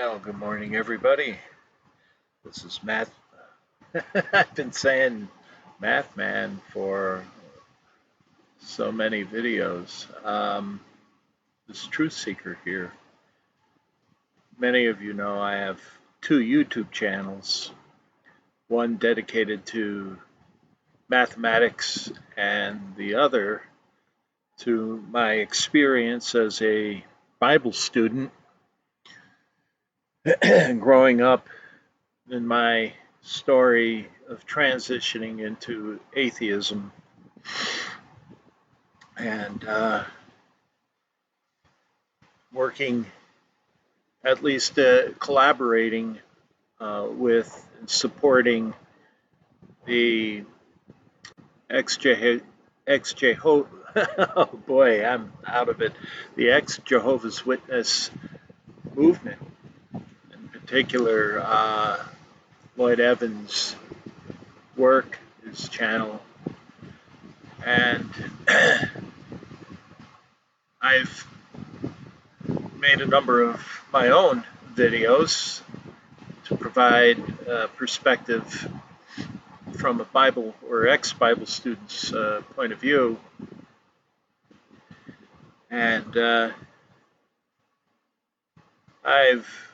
Well, good morning, everybody. This is Matt. I've been saying Math Man for so many videos. This Truth Seeker here. Many of you know I have two YouTube channels, one dedicated to mathematics and the other to my experience as a Bible student growing up in my story of transitioning into atheism and working, at least collaborating with and supporting the ex Jehovah. Oh boy, I'm out of it. The ex Jehovah's Witness movement, in particular, Lloyd Evans' work, his channel, and I've made a number of my own videos to provide perspective from a Bible or ex-Bible student's point of view, and I've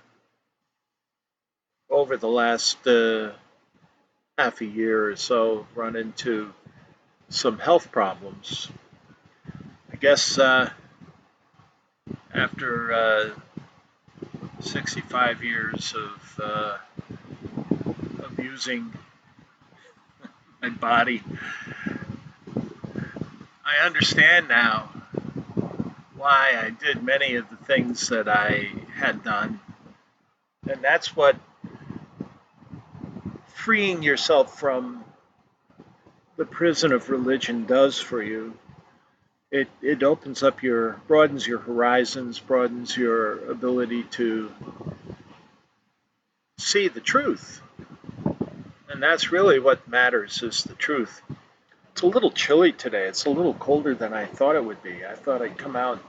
over the last half a year or so run into some health problems. I guess after 65 years of using my body, I understand now why I did many of the things that I had done. And that's what freeing yourself from the prison of religion does for you. It opens up broadens your horizons, broadens your ability to see the truth. And that's really what matters is the truth. It's a little chilly today. It's a little colder than I thought it would be. I thought I'd come out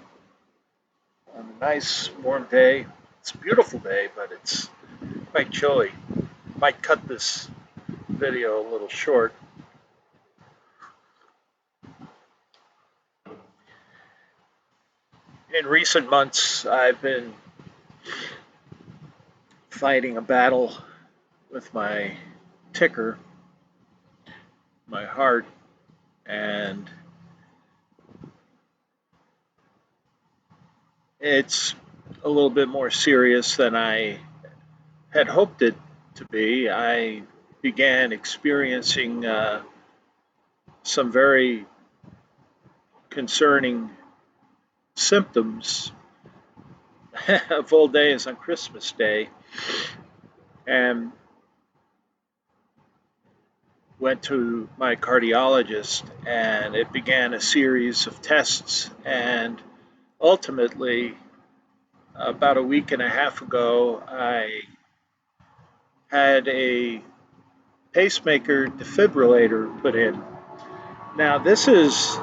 on a nice warm day. It's a beautiful day, but it's quite chilly. Might cut this video a little short. In recent months, I've been fighting a battle with my ticker, my heart, and it's a little bit more serious than I had hoped it to be. I began experiencing some very concerning symptoms of old days on Christmas Day, and went to my cardiologist, and it began a series of tests, and ultimately about a week and a half ago I had a pacemaker defibrillator put in. Now this is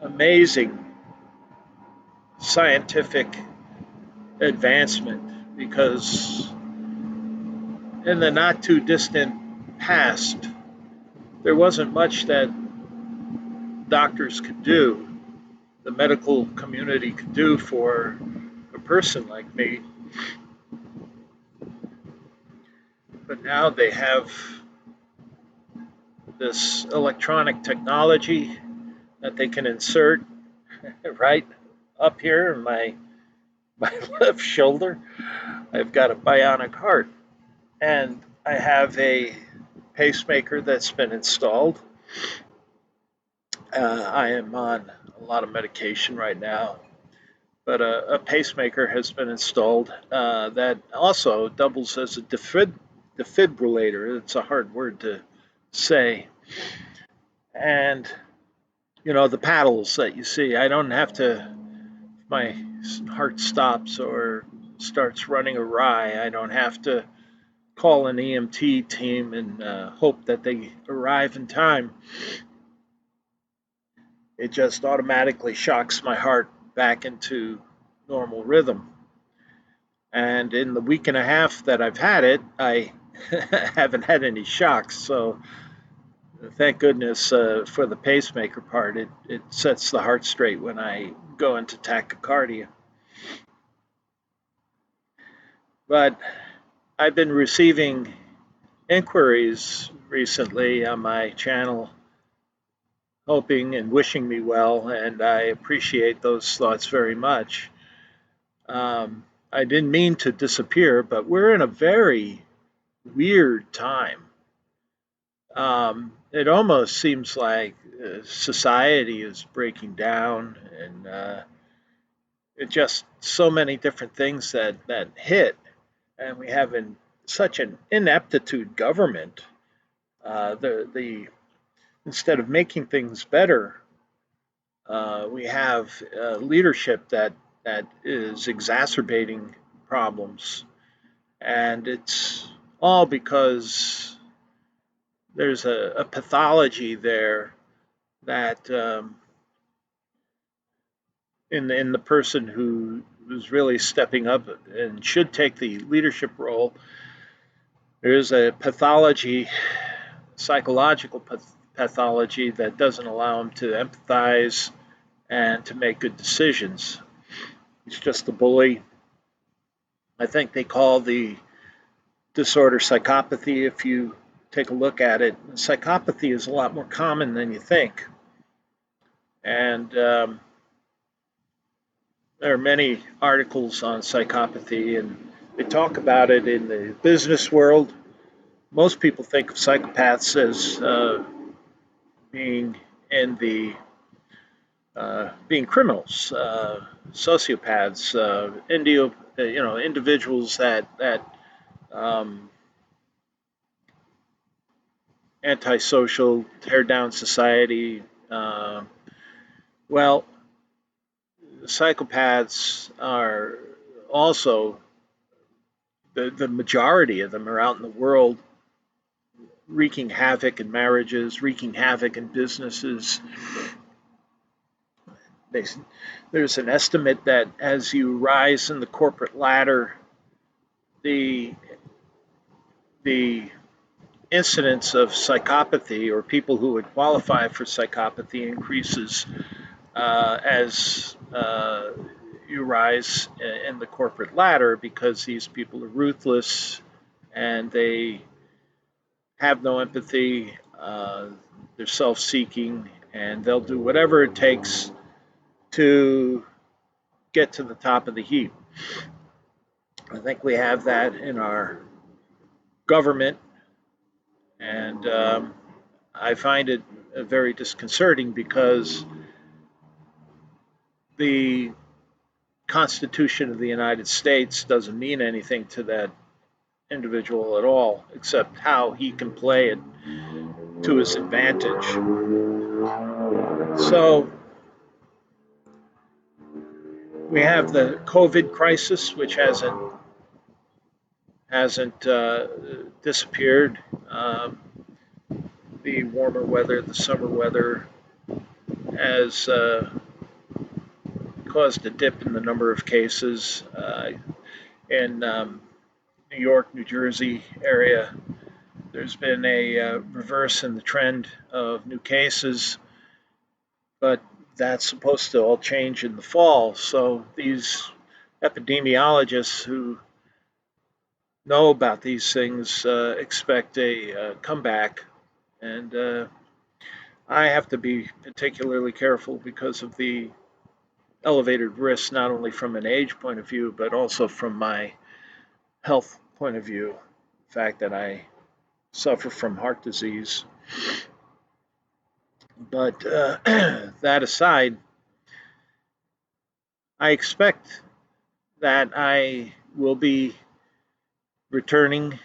amazing scientific advancement because in the not too distant past there wasn't much that doctors could do, the medical community could do for a person like me. But now they have this electronic technology that they can insert right up here in my left shoulder. I've got a bionic heart, and I have a pacemaker that's been installed. I am on a lot of medication right now, but a pacemaker has been installed that also doubles as a defibrillator. It's a hard word to say. And, you know, the paddles that you see, I don't have to, if my heart stops or starts running awry, I don't have to call an EMT team and hope that they arrive in time. It just automatically shocks my heart back into normal rhythm. And in the week and a half that I've had it, I haven't had any shocks. So thank goodness for the pacemaker part. It sets the heart straight when I go into tachycardia. But I've been receiving inquiries recently on my channel hoping and wishing me well, and I appreciate those thoughts very much. I didn't mean to disappear, but we're in a very weird time. It almost seems like society is breaking down, and it just so many different things that hit, and we have such an ineptitude government. The instead of making things better, we have leadership that is exacerbating problems, and it's all because there's a pathology there that in the person who's really stepping up and should take the leadership role. There is a pathology, psychological pathology that doesn't allow him to empathize and to make good decisions. He's just a bully. I think they call the disorder psychopathy. If you take a look at it, psychopathy is a lot more common than you think. And there are many articles on psychopathy, and they talk about it in the business world. Most people think of psychopaths as being in the being criminals, sociopaths, individuals that um, antisocial, tear down society. Well, psychopaths are also the majority of them are out in the world wreaking havoc in marriages, wreaking havoc in businesses. They, there's an estimate that as you rise in the corporate ladder, the the incidence of psychopathy or people who would qualify for psychopathy increases as you rise in the corporate ladder because these people are ruthless and they have no empathy. They're self seeking and they'll do whatever it takes to get to the top of the heap. I think we have that in our government, and I find it very disconcerting because the Constitution of the United States doesn't mean anything to that individual at all, except how he can play it to his advantage. So we have the COVID crisis, which hasn't disappeared. The warmer weather, the summer weather, has caused a dip in the number of cases in New York, New Jersey area. There's been a reverse in the trend of new cases, but that's supposed to all change in the fall. So these epidemiologists who know about these things expect a comeback, and I have to be particularly careful because of the elevated risk, not only from an age point of view, but also from my health point of view. The fact that I suffer from heart disease. But that aside, I expect that I will be returning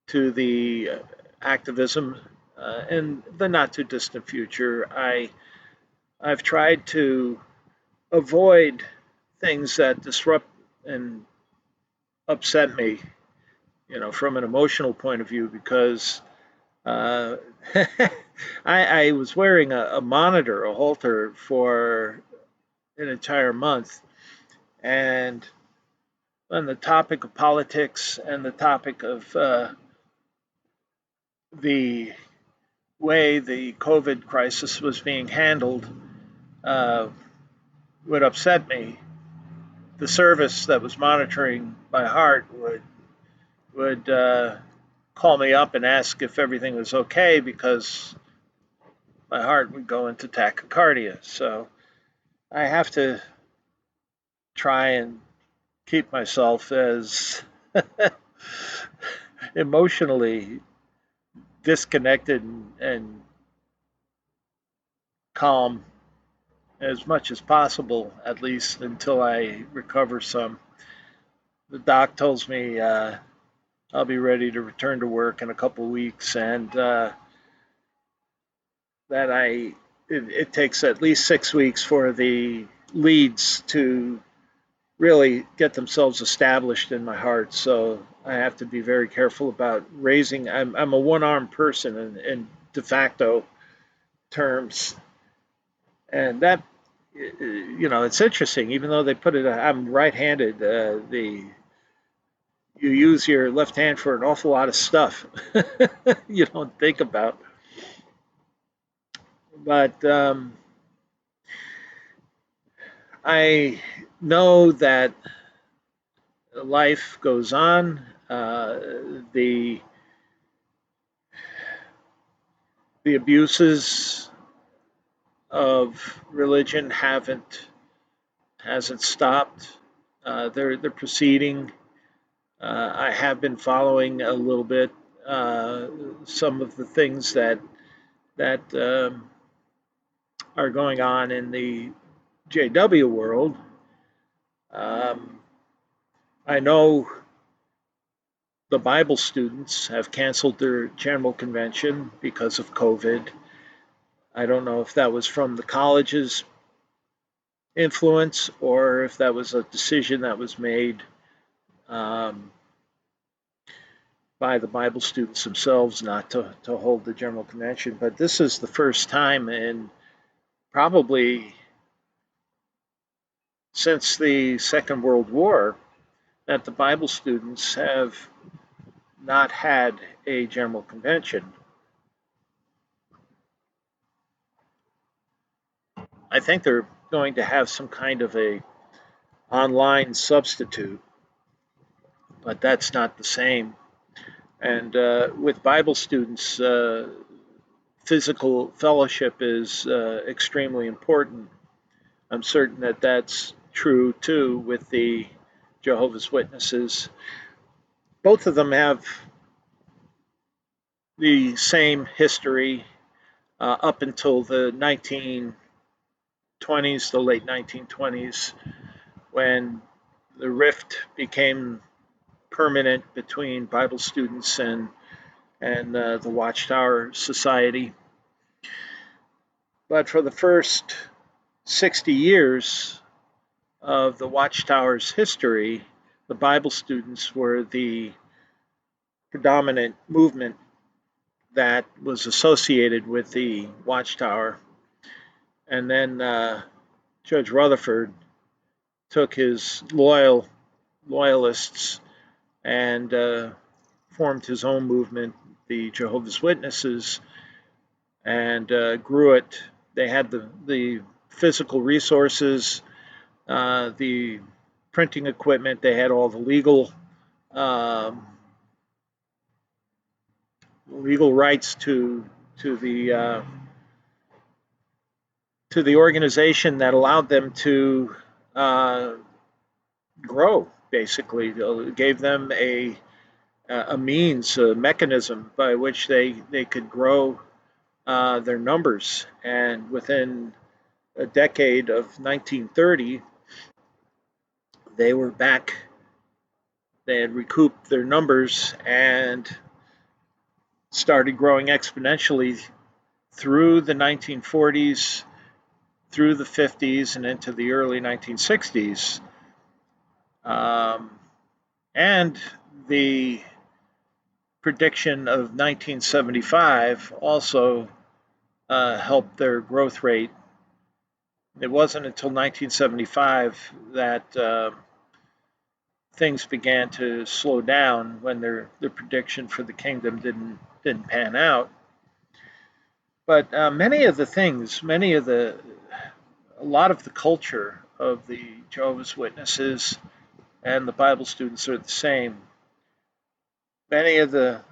to the activism in the not too distant future. I've tried to avoid things that disrupt and upset me, from an emotional point of view, because uh, I was wearing a monitor, a Holter, for an entire month, and on the topic of politics and the topic of the way the COVID crisis was being handled uh, would upset me. The service that was monitoring my heart would call me up and ask if everything was okay because my heart would go into tachycardia. So I have to try and keep myself as emotionally disconnected and calm as much as possible, at least until I recover some. The doc tells me I'll be ready to return to work in a couple of weeks, and that it takes at least 6 weeks for the leads to really get themselves established in my heart. So I have to be very careful about raising. I'm a one-armed person in de facto terms, and that it's interesting. Even though they put it, I'm right-handed. The You use your left hand for an awful lot of stuff you don't think about. But I know that life goes on. The the abuses of religion hasn't stopped. They're proceeding. I have been following a little bit some of the things that are going on in the JW world. Um, I know the Bible students have canceled their general convention because of COVID. I don't know if that was from the college's influence or if that was a decision that was made um, by the Bible students themselves not to hold the general convention. But this is the first time in probably since the Second World War that the Bible students have not had a general convention. I think they're going to have some kind of a online substitute, but that's not the same. And with Bible students, physical fellowship is extremely important. I'm certain that that's true too with the Jehovah's Witnesses. Both of them have the same history up until the 1920s, the late 1920s, when the rift became permanent between Bible students and the Watchtower Society. But for the first 60 years of the Watchtower's history, the Bible students were the predominant movement that was associated with the Watchtower. And then Judge Rutherford took his loyalists and formed his own movement, the Jehovah's Witnesses, and grew it. They had the physical resources, the printing equipment. They had all the um, legal rights to the organization that allowed them to uh, grow. Basically, gave them a means, a mechanism by which they could grow their numbers. And within a decade of 1930, they were back. They had recouped their numbers and started growing exponentially through the 1940s, through the 50s, and into the early 1960s. Um, and the prediction of 1975 also helped their growth rate. It wasn't until 1975 that things began to slow down when their prediction for the kingdom didn't pan out. But a lot of the culture of the Jehovah's Witnesses and the Bible students are the same. Many of the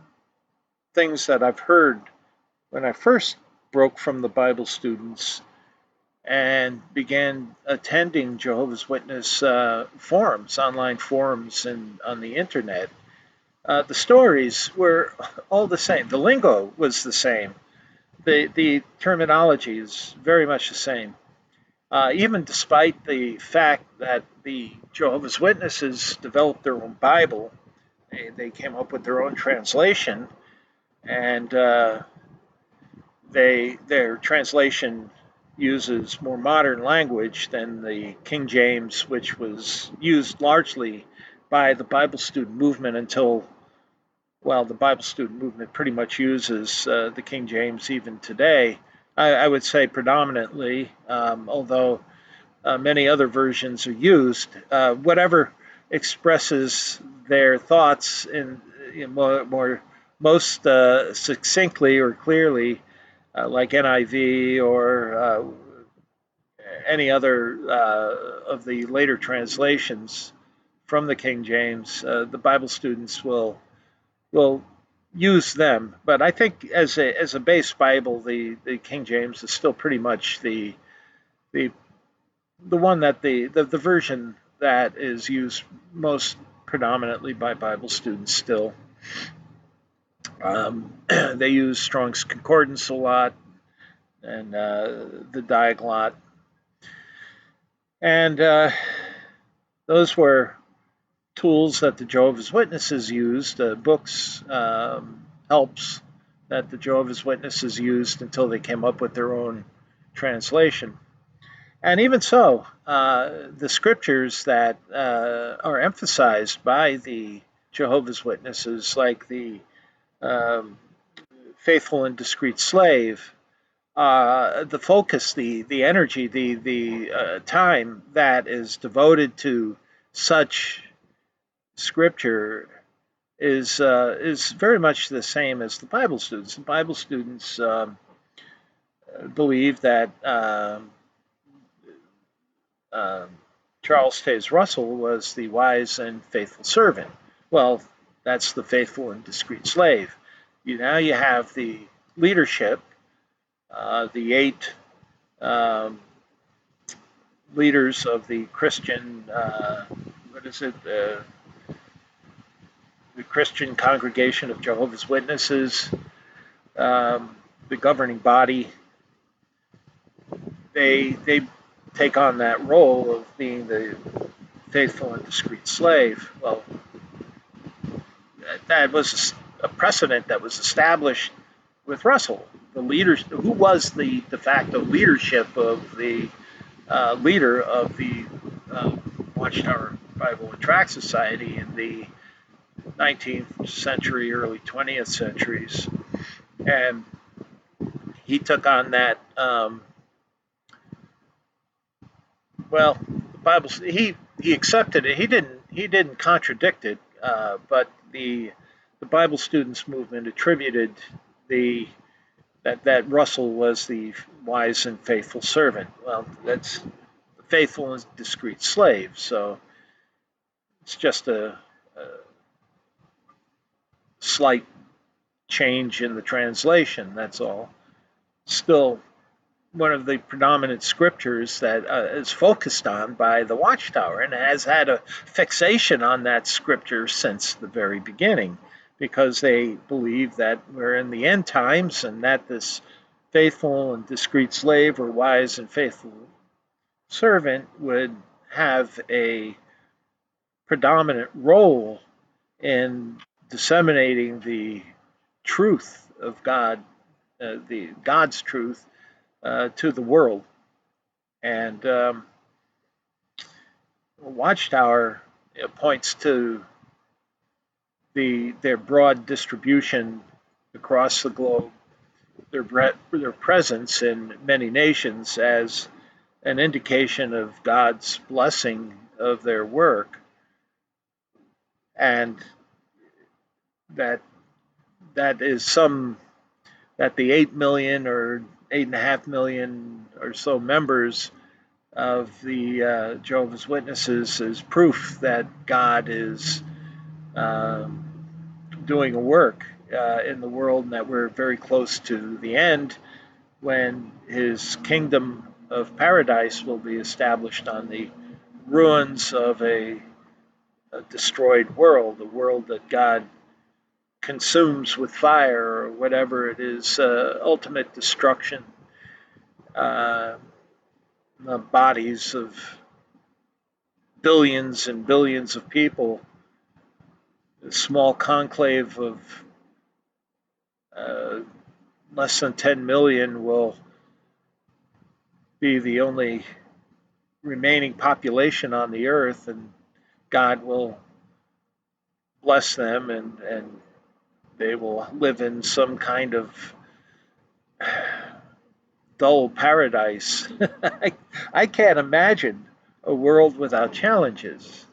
things that I've heard when I first broke from the Bible students and began attending Jehovah's Witness forums, online forums, and on the internet, the stories were all the same. The lingo was the same. The terminology is very much the same. Even despite the fact that the Jehovah's Witnesses developed their own Bible, they came up with their own translation, and their translation uses more modern language than the King James, which was used largely by the Bible student movement until, well, the Bible student movement pretty much uses the King James even today. I would say predominantly, although many other versions are used. Whatever expresses their thoughts most succinctly or clearly, like NIV or any other of the later translations from the King James, the Bible students will use them. But I think as a base Bible, the King James is still pretty much the the one that the version that is used most predominantly by Bible students still. They use Strong's Concordance a lot and the Diaglott. And those were tools that the Jehovah's Witnesses used, books, helps that the Jehovah's Witnesses used until they came up with their own translation. And even so, the scriptures that are emphasized by the Jehovah's Witnesses, like the um, faithful and discreet slave, the focus, the energy, the time that is devoted to such scripture is very much the same as the Bible students. The Bible students believe that um, Charles Taze Russell was the wise and faithful servant. Well, that's the faithful and discreet slave. Now you have the leadership, the eight um, leaders of the Christian, what is it, the Christian Congregation of Jehovah's Witnesses, the governing body. They take on that role of being the faithful and discreet slave. Well, that was a precedent that was established with Russell, the leader who was the de facto leadership of the leader of the Watchtower Bible and Tract Society in the 19th century, early 20th centuries, and he took on that. Well, the Bible he accepted it. He didn't contradict it, but the Bible students movement attributed the that Russell was the wise and faithful servant. Well, that's the faithful and discreet slave. So it's just a slight change in the translation. That's all. Still, one of the predominant scriptures that is focused on by the Watchtower and has had a fixation on that scripture since the very beginning because they believe that we're in the end times and that this faithful and discreet slave or wise and faithful servant would have a predominant role in disseminating the truth of God, the God's truth to the world. And Watchtower points to their broad distribution across the globe, their presence in many nations as an indication of God's blessing of their work. and that that is some that the 8 million or 8.5 million or so members of the Jehovah's Witnesses is proof that God is uh, doing a work in the world, and that we're very close to the end when His kingdom of paradise will be established on the ruins of a destroyed world, a world that God consumes with fire or whatever it is, ultimate destruction. Uh, the bodies of billions and billions of people, a small conclave of uh, less than 10 million will be the only remaining population on the earth, and God will bless them, and they will live in some kind of dull paradise. I can't imagine a world without challenges.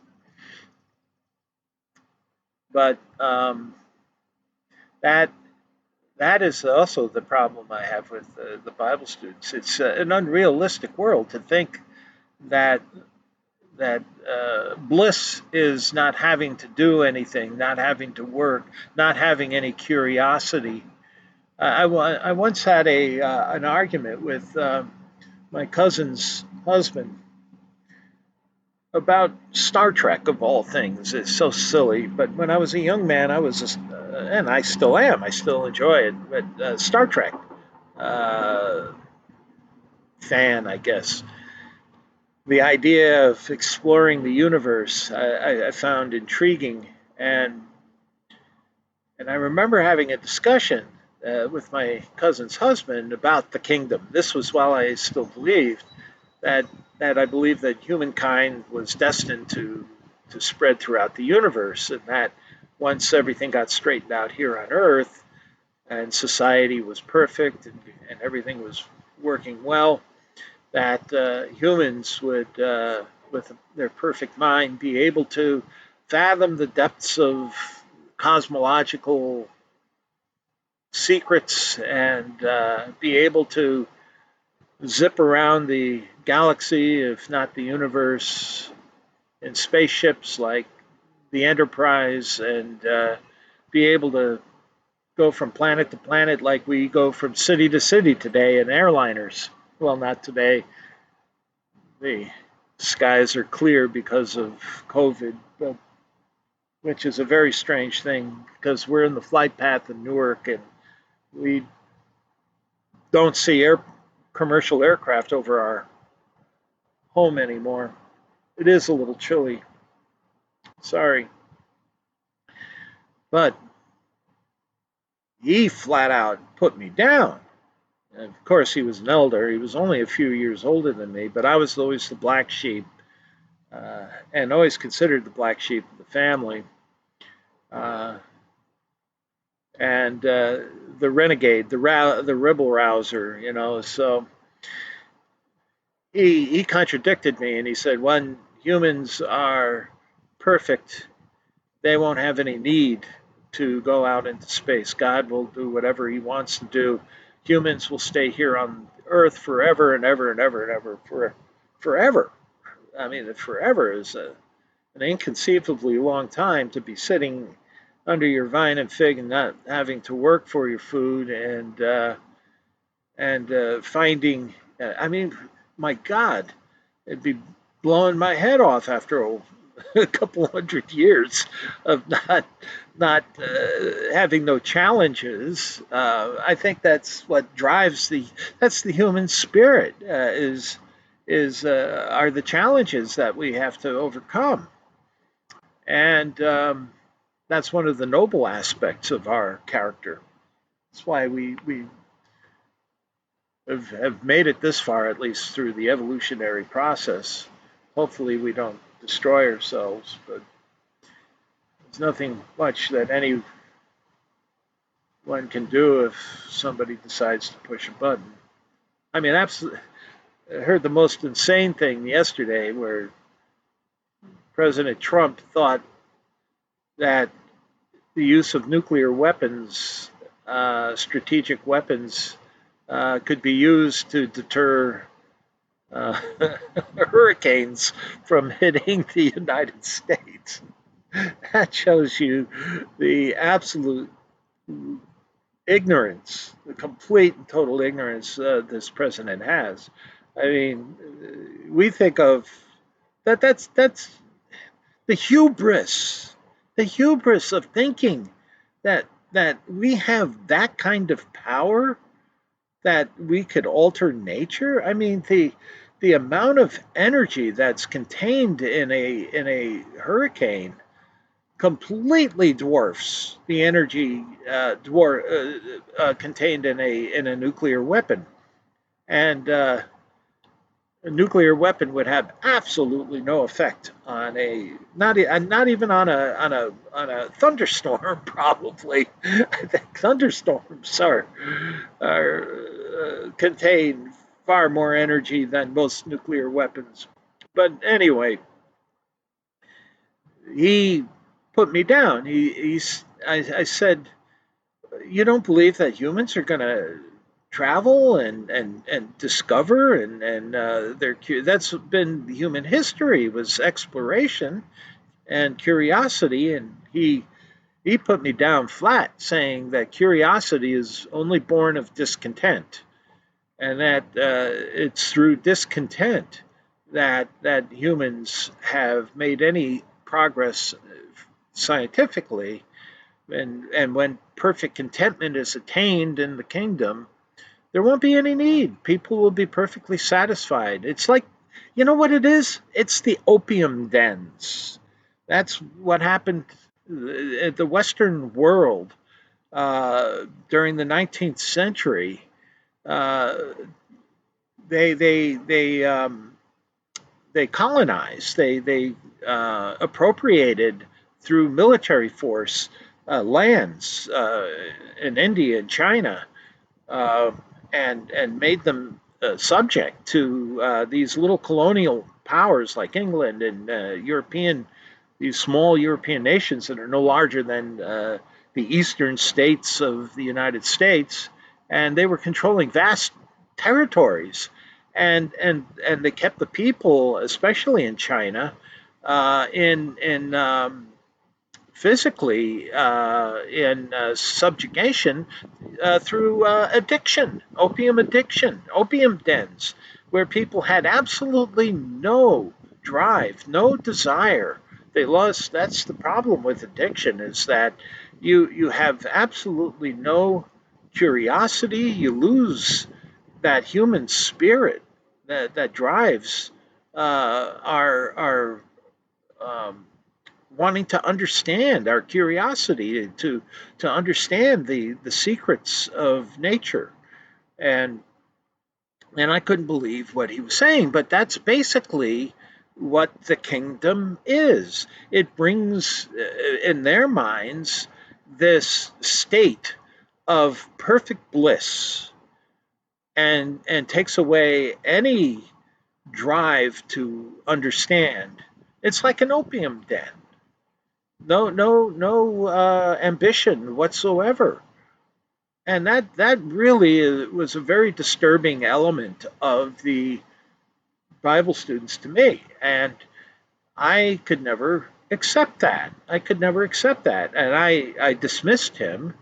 But that that is also the problem I have with the Bible students. It's an unrealistic world to think that bliss is not having to do anything, not having to work, not having any curiosity. I once had a an argument with my cousin's husband about Star Trek of all things. It's so silly, but when I was a young man, I was, just, and I still am. I still enjoy it. But Star Trek uh, fan, I guess. The idea of exploring the universe, I found intriguing, and I remember having a discussion with my cousin's husband about the kingdom. This was while I still believed that I believe that humankind was destined to spread throughout the universe, and that once everything got straightened out here on Earth and society was perfect, and everything was working well, that humans would, with their perfect mind, be able to fathom the depths of cosmological secrets, and be able to zip around the galaxy, if not the universe, in spaceships like the Enterprise, and be able to go from planet to planet like we go from city to city today in airliners. Well, not today. The skies are clear because of COVID, but, which is a very strange thing because we're in the flight path of Newark, and we don't see commercial aircraft over our home anymore. It is a little chilly. Sorry. But he flat out put me down. And of course, he was an elder. He was only a few years older than me, but I was always the black sheep, and always considered the black sheep of the family, uh, and the renegade, the rebel rouser. So he contradicted me, and he said, "When humans are perfect, they won't have any need to go out into space. God will do whatever He wants to do. Humans will stay here on Earth forever and ever and ever and ever forever." I mean, forever is an inconceivably long time to be sitting under your vine and fig and not having to work for your food, and finding. I mean, my God, it'd be blowing my head off after a couple hundred years of not having no challenges. I think that's what drives that's the human spirit, is are the challenges that we have to overcome, and that's one of the noble aspects of our character. That's why we have made it this far, at least through the evolutionary process. Hopefully, we don't destroy ourselves, but there's nothing much that anyone can do if somebody decides to push a button. I mean, absolutely. I heard the most insane thing yesterday where President Trump thought that the use of nuclear weapons, strategic weapons, could be used to deter uh, hurricanes from hitting the United States. That shows you the absolute ignorance, the complete and total ignorance this president has. I mean, we think of that. That's the hubris of thinking that we have that kind of power that we could alter nature. I mean, the amount of energy that's contained in a hurricane completely dwarfs the energy contained in a nuclear weapon, and a nuclear weapon would have absolutely no effect on a not even on a thunderstorm. Probably, I think thunderstorms are contain far more energy than most nuclear weapons. But anyway, he put me down. I said, you don't believe that humans are going to travel and discover and that's been human history, was exploration and curiosity. And he put me down flat, saying that curiosity is only born of discontent, and that it's through discontent that humans have made any progress scientifically. And when perfect contentment is attained in the kingdom, there won't be any need. People will be perfectly satisfied. It's like, you know what it is? It's the opium dens. That's what happened at the Western world during the 19th century. Uh, they they they um, they colonized. They appropriated through military force lands in India and China, uh, and made them subject to these little colonial powers like England and these small European nations that are no larger than the eastern states of the United States, and they were controlling vast territories, and they kept the people, especially in China, in physically in subjugation through addiction, opium dens, where people had absolutely no drive, no desire. They lost. That's the problem with addiction, is that you have absolutely no curiosity. You lose that human spirit that drives our um, wanting to understand, our curiosity to understand the secrets of nature. And and I couldn't believe what he was saying, but that's basically what the kingdom is. It brings in their minds this state of perfect bliss, and takes away any drive to understand. It's like an opium den. No ambition whatsoever. And that really was a very disturbing element of the Bible students to me. And I could never accept that. I could never accept that. And I dismissed him,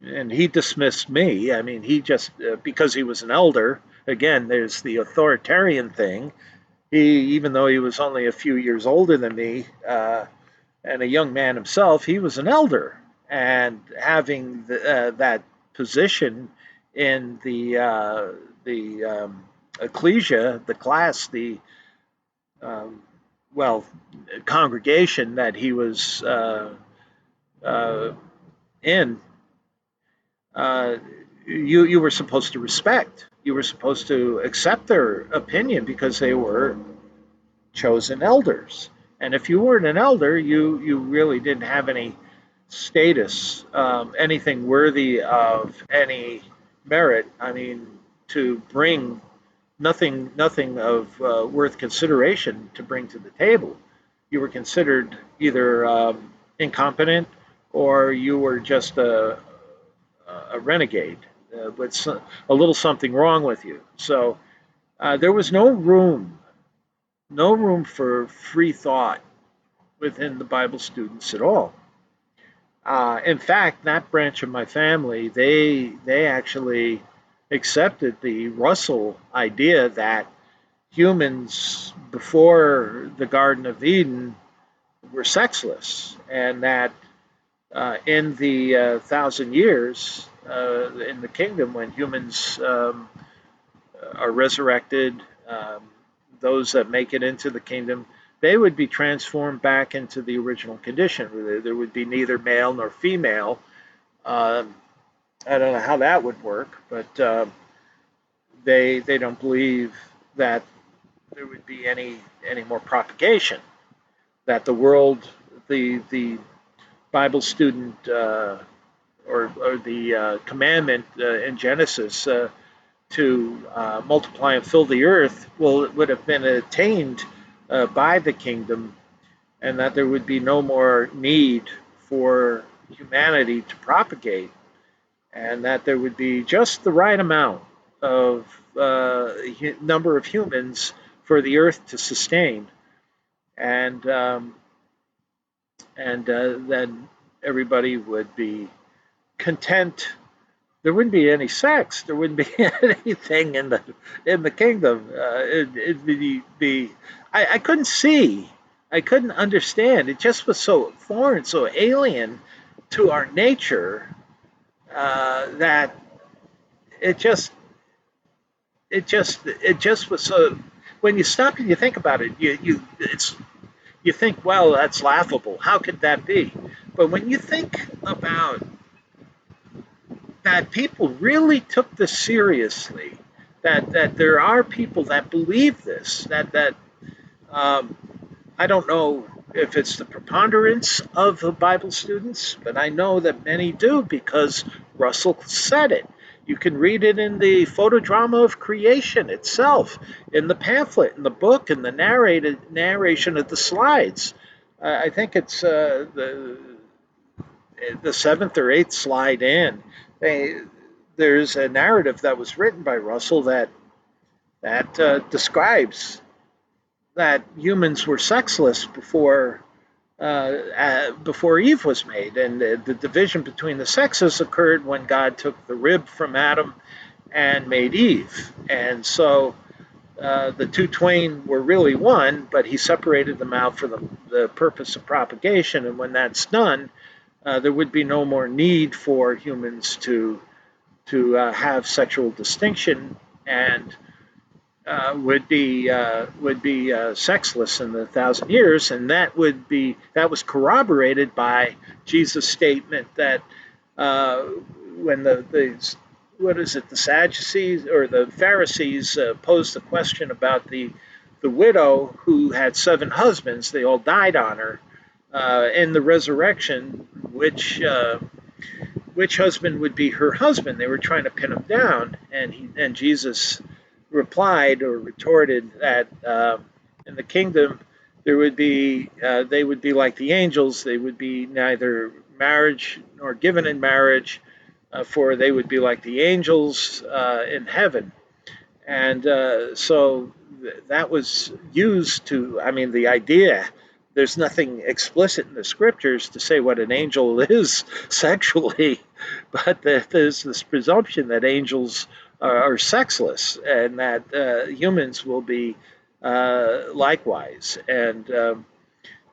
and he dismissed me. I mean, he just, because he was an elder, again, there's the authoritarian thing. Even though he was only a few years older than me, and a young man himself, he was an elder, and having that position in the ecclesia, the class, the um, well congregation that he was uh, in, uh, you were supposed to respect. You were supposed to accept their opinion because they were chosen elders. And if you weren't an elder, you really didn't have any status, anything worthy of any merit. I mean, to bring nothing of worth consideration to bring to the table. You were considered either. incompetent, or you were just a renegade with a little something wrong with you. So there was no room for free thought within the Bible students at all. In fact, that branch of my family, they actually accepted the Russell idea that humans before the Garden of Eden were sexless, and that in the 1,000 years in the kingdom, when humans are resurrected, those that make it into the kingdom, they would be transformed back into the original condition. There would be neither male nor female. Um, I don't know how that would work, but they don't believe that there would be any more propagation. That the world, the Bible student or the commandment in Genesis to multiply and fill the earth would have been attained by the kingdom, and that there would be no more need for humanity to propagate, and that there would be just the right amount of number of humans for the earth to sustain, and then everybody would be content. There wouldn't be any sex. There wouldn't be anything in the kingdom. It'd be I couldn't see. I couldn't understand. It just was so foreign, so alien to our nature that it just it just was so. When you stop and you think about it, you think, well, that's laughable. How could that be? But when you think about that people really took this seriously, that there are people that believe this, that um, I don't know if it's the preponderance of the Bible students, but I know that many do because Russell said it. You can read it in the photodrama of creation itself, in the pamphlet, in the book, in the narrated narration of the slides. I think it's the seventh or eighth slide in. They, there's a narrative that was written by Russell that describes that humans were sexless before Eve was made, and the division between the sexes occurred when God took the rib from Adam and made Eve, and so the two twain were really one, but he separated them out for the purpose of propagation, and when that's done, there would be no more need for humans to have sexual distinction and would be sexless in the 1,000 years, and that was corroborated by Jesus' statement that when the what is it, the Sadducees or the Pharisees posed the question about the widow who had seven husbands, they all died on her. In the resurrection, which husband would be her husband? They were trying to pin him down, and Jesus replied or retorted that in the kingdom there would be they would be like the angels. They would be neither marriage nor given in marriage, for they would be like the angels in heaven. And that was used to, I mean, the idea, there's nothing explicit in the scriptures to say what an angel is sexually, but there's this presumption that angels are sexless and that humans will be likewise. And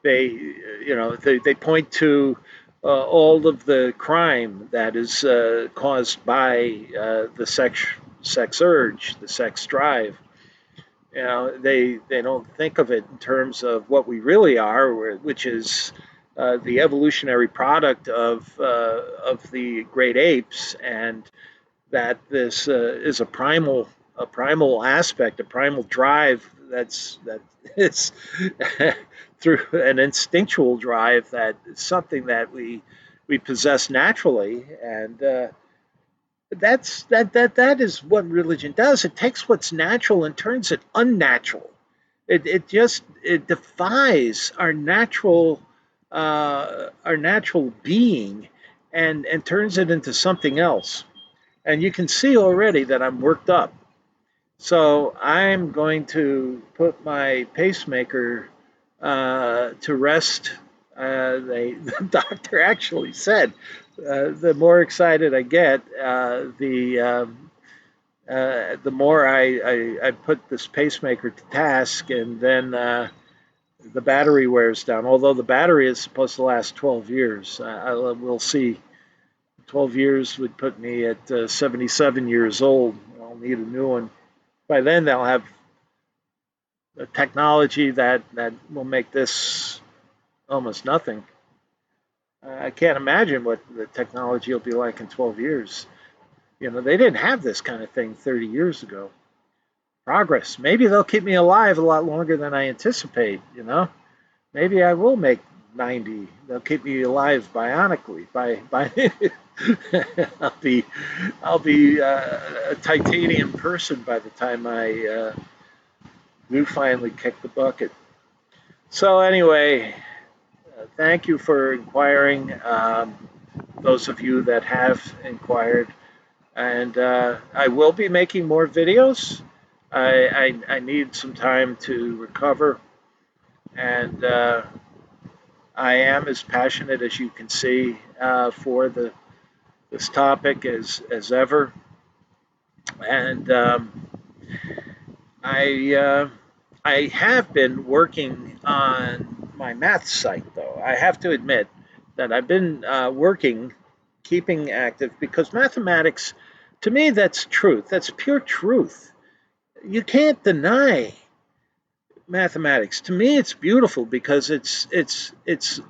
they point to all of the crime that is caused by the sex urge, the sex drive. They don't think of it in terms of what we really are, which is the evolutionary product of the great apes, and that this is a primal aspect, a primal drive that is through an instinctual drive that is something that we possess naturally, and that is what religion does. It takes what's natural and turns it unnatural. It defies our natural our natural being and turns it into something else. And you can see already that I'm worked up. So I'm going to put my pacemaker to rest. The doctor actually said the more excited I get, the more I put this pacemaker to task, and then the battery wears down. Although the battery is supposed to last 12 years, we'll see. 12 years would put me at 77 years old. I'll need a new one. By then, they'll have a technology that will make this almost nothing. I can't imagine what the technology will be like in 12 years. They didn't have this kind of thing 30 years ago. Progress. Maybe they'll keep me alive a lot longer than I anticipate. Maybe I will make 90. They'll keep me alive bionically. By I'll be a titanium person by the time I do finally kick the bucket. So anyway, thank you for inquiring. Those of you that have inquired, and I will be making more videos. I need some time to recover, and I am as passionate as you can see for this topic as ever. And I have been working on my math site, though. I have to admit that I've been working, keeping active, because mathematics, to me, that's truth. That's pure truth. You can't deny mathematics. To me, it's beautiful because it's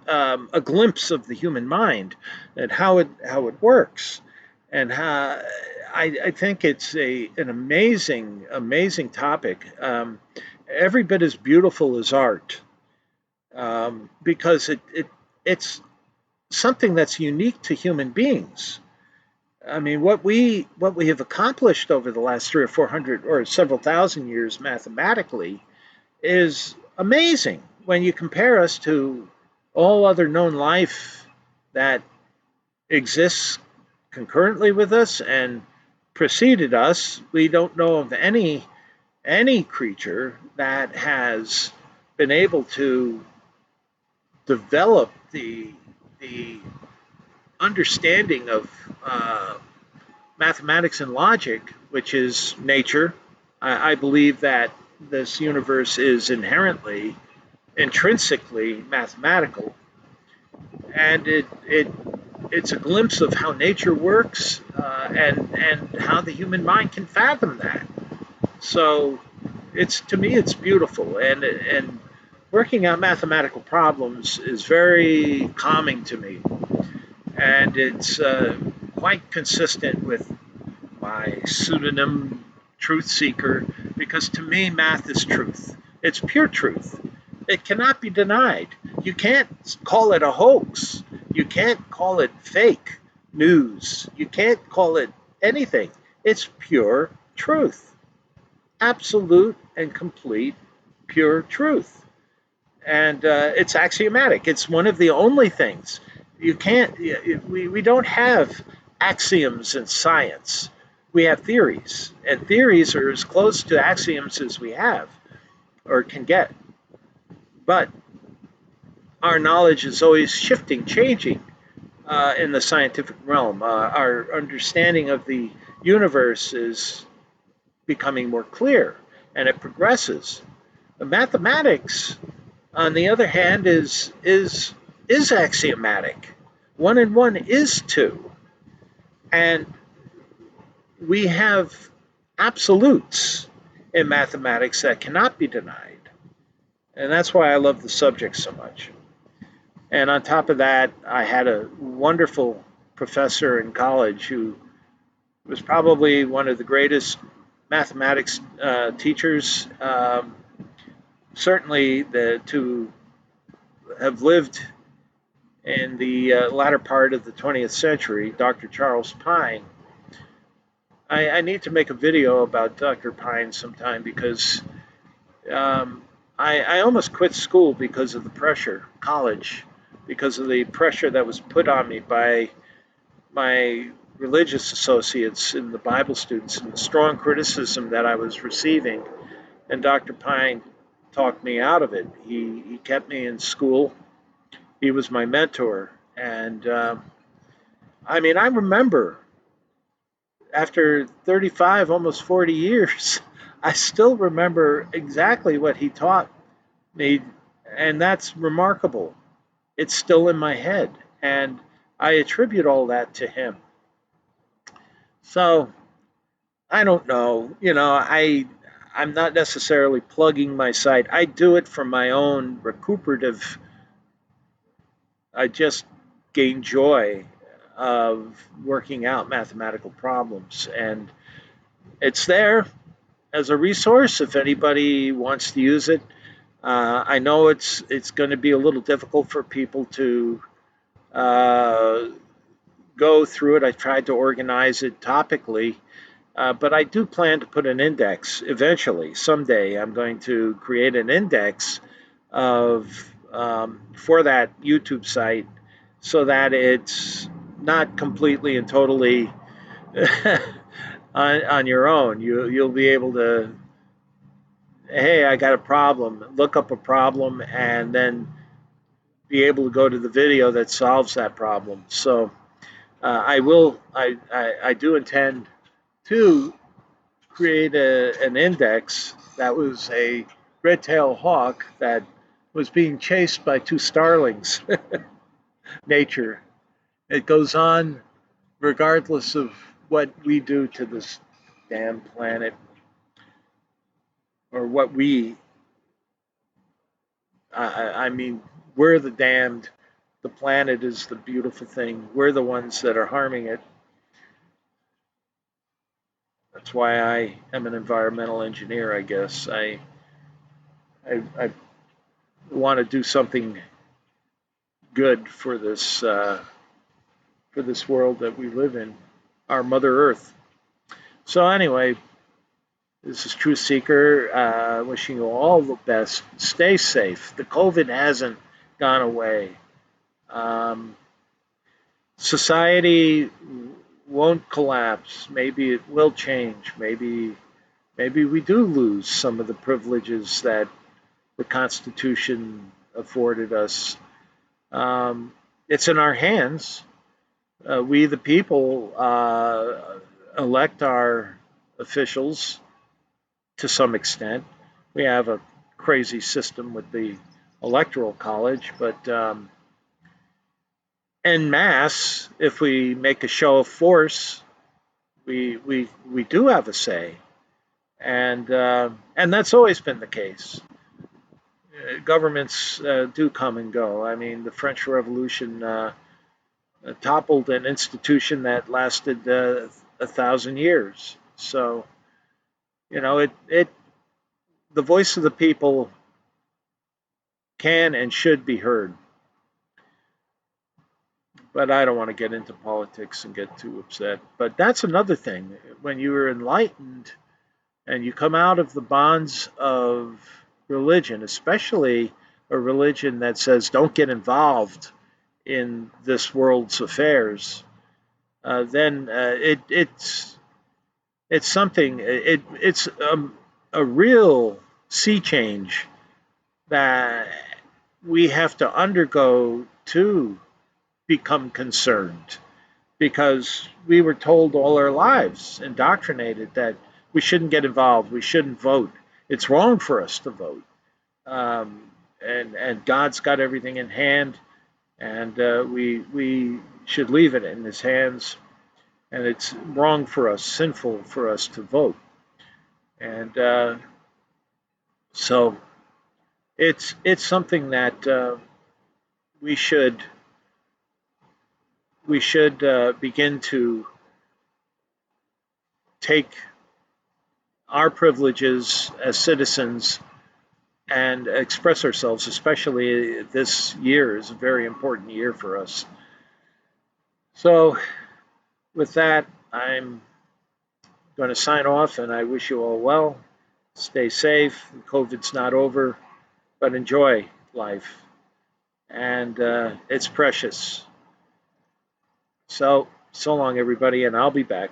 a glimpse of the human mind and how it works, and how I think it's an amazing topic. Every bit as beautiful as art, because it's something that's unique to human beings. I mean, what we have accomplished over the last 300 or 400 or several thousand years mathematically is amazing when you compare us to all other known life that exists concurrently with us and preceded us. We don't know of any creature that has been able to develop the understanding of mathematics and logic, which is nature. I believe that this universe is intrinsically mathematical, and it's a glimpse of how nature works, and how the human mind can fathom that. So it's to me it's beautiful, and working out mathematical problems is very calming to me, and it's quite consistent with my pseudonym Truth Seeker, because to me math is truth. It's pure truth. It cannot be denied. You can't call it a hoax. You can't call it fake news. You can't call it anything. It's pure truth. Absolute and complete pure truth. And it's axiomatic. It's one of the only things. You can't, we don't have axioms in science. We have theories, and theories are as close to axioms as we have or can get. But our knowledge is always shifting, changing in the scientific realm. Our understanding of the universe is becoming more clear, and it progresses. The mathematics, on the other hand, is axiomatic. One and one is two, and we have absolutes in mathematics that cannot be denied, and that's why I love the subject so much. And on top of that, I had a wonderful professor in college who was probably one of the greatest mathematics teachers, certainly to have lived in the latter part of the 20th century, Dr. Charles Pine. I need to make a video about Dr. Pine sometime, because I almost quit school because of the pressure, college, because of the pressure that was put on me by my religious associates and the Bible students and the strong criticism that I was receiving. And Dr. Pine talked me out of it. He kept me in school. He was my mentor. And I mean, I remember after 35, almost 40 years, I still remember exactly what he taught me. And that's remarkable. It's still in my head. And I attribute all that to him. So I don't know. I'm not necessarily plugging my site. I do it for my own recuperative. I just gain joy of working out mathematical problems, and it's there as a resource if anybody wants to use it. I know it's going to be a little difficult for people to uh, go through it. I tried to organize it topically. But I do plan to put an index eventually. Someday I'm going to create an index of for that YouTube site so that it's not completely and totally on your own. You'll be able to, hey, I got a problem, look up a problem, and then be able to go to the video that solves that problem. So I do intend to create an index that was a red-tailed hawk that was being chased by two starlings. Nature. It goes on regardless of what we do to this damn planet or what we. I mean, we're the damned. The planet is the beautiful thing. We're the ones that are harming it. That's why I am an environmental engineer. I guess I want to do something good for this world that we live in, our Mother Earth. So anyway, this is Truth Seeker, wishing you all the best. Stay safe. The COVID hasn't gone away. Um, Society won't collapse. Maybe it will change. Maybe we do lose some of the privileges that the Constitution afforded us. It's in our hands. We, the people, elect our officials to some extent. We have a crazy system with the electoral college, but en masse, if we make a show of force, we do have a say, and that's always been the case. Governments do come and go. I mean, the French Revolution toppled an institution that lasted 1,000 years. So, it the voice of the people can and should be heard. But I don't want to get into politics and get too upset. But that's another thing. When you are enlightened and you come out of the bonds of religion, especially a religion that says don't get involved in this world's affairs, then it's something. It's a real sea change that we have to undergo to become concerned, because we were told all our lives, indoctrinated, that we shouldn't get involved, we shouldn't vote. It's wrong for us to vote, um, and God's got everything in hand, and we should leave it in His hands. And it's wrong for us, sinful for us to vote, and so it's something that we should begin to take our privileges as citizens and express ourselves, especially this year is a very important year for us. So, with that, I'm going to sign off and I wish you all well. Stay safe. COVID's not over, but enjoy life. and it's precious. So long, everybody, and I'll be back.